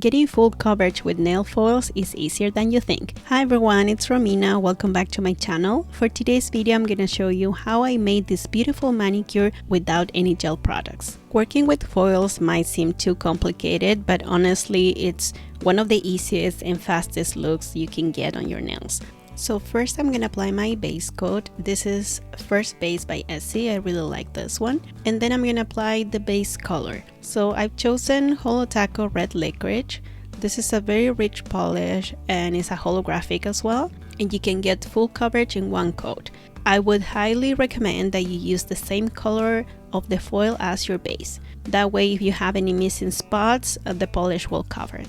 Getting full coverage with nail foils is easier than you think. Hi everyone, it's Romina. Welcome back to my channel. For today's video, I'm gonna show you how I made this beautiful manicure without any gel products. Working with foils might seem too complicated, but honestly, it's one of the easiest and fastest looks you can get on your nails. So first I'm gonna apply my base coat. This is First Base by Essie. I really like this one. And then I'm gonna apply the base color. So I've chosen Holo Red Licorice. This is a very rich polish and it's a holographic as well. And you can get full coverage in one coat. I would highly recommend that you use the same color of the foil as your base. That way if you have any missing spots, the polish will cover it.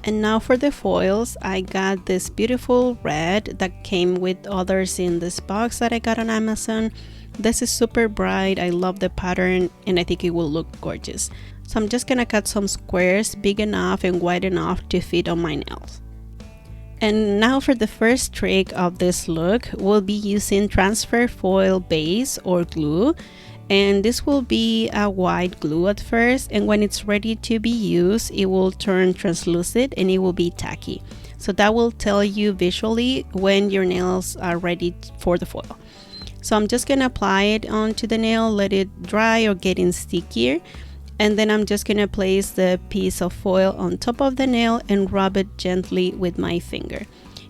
And now for the foils, I got this beautiful red that came with others in this box that I got on Amazon. This is super bright. I love the pattern and I think it will look gorgeous. So I'm just gonna cut some squares big enough and wide enough to fit on my nails. And now for the first trick of this look, we'll be using transfer foil base or glue. And this will be a white glue at first, and when it's ready to be used, it will turn translucent and it will be tacky. So that will tell you visually when your nails are ready for the foil. So I'm just gonna apply it onto the nail, let it dry or get in stickier. And then I'm just gonna place the piece of foil on top of the nail and rub it gently with my finger.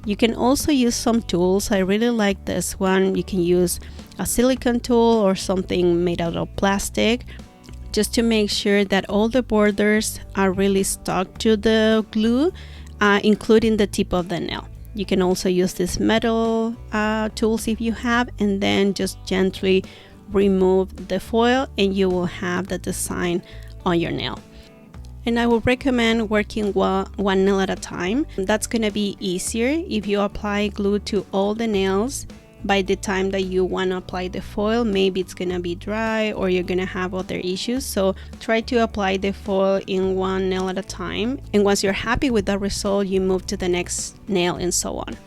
You can also use some tools. I really like this one. You can use a silicone tool or something made out of plastic just to make sure that all the borders are really stuck to the glue, including the tip of the nail. You can also use these metal tools if you have, and then just gently remove the foil and you will have the design on your nail. And I would recommend working one nail at a time. That's gonna be easier if you apply glue to all the nails. By the time that you want to apply the foil, maybe it's gonna be dry or you're gonna have other issues. So try to apply the foil in one nail at a time. And once you're happy with the result, you move to the next nail and so on.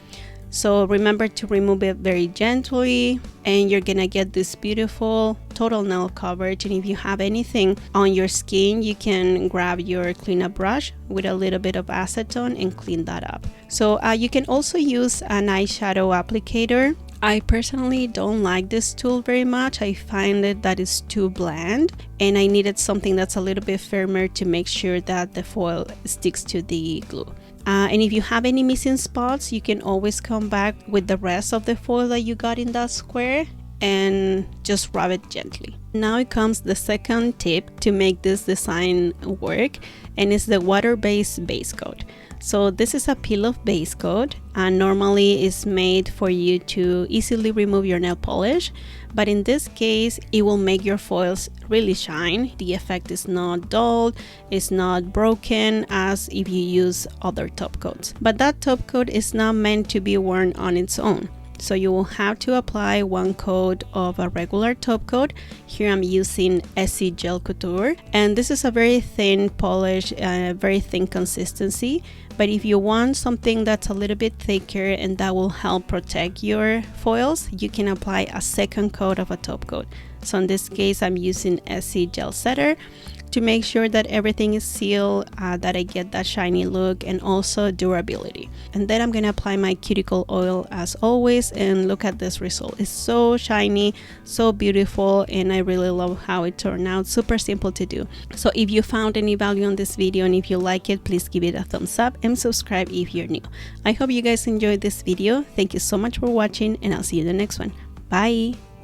So remember to remove it very gently and you're gonna get this beautiful total nail coverage. And if you have anything on your skin, you can grab your cleanup brush with a little bit of acetone and clean that up. So you can also use an eyeshadow applicator. I personally don't like this tool very much. I find that it's too bland and I needed something that's a little bit firmer to make sure that the foil sticks to the glue. And if you have any missing spots, you can always come back with the rest of the foil that you got in that square and just rub it gently. Now it comes the second tip to make this design work, and it's the water-based base coat. So this is a peel-off base coat, and normally it's made for you to easily remove your nail polish, but in this case it will make your foils really shine. The effect is not dull, it's not broken as if you use other top coats. But that top coat is not meant to be worn on its own. So you will have to apply one coat of a regular top coat. Here I'm using Essie Gel Couture, and this is a very thin polish, very thin consistency. But if you want something that's a little bit thicker and that will help protect your foils, you can apply a second coat of a top coat. So in this case, I'm using Essie Gel Setter to make sure that everything is sealed, that I get that shiny look and also durability. And then I'm gonna apply my cuticle oil as always, and look at this result. It's so shiny, so beautiful, and I really love how it turned out. Super simple to do. So if you found any value on this video and if you like it, please give it a thumbs up and subscribe if you're new. I hope you guys enjoyed this video. Thank you so much for watching and I'll see you in the next one. Bye!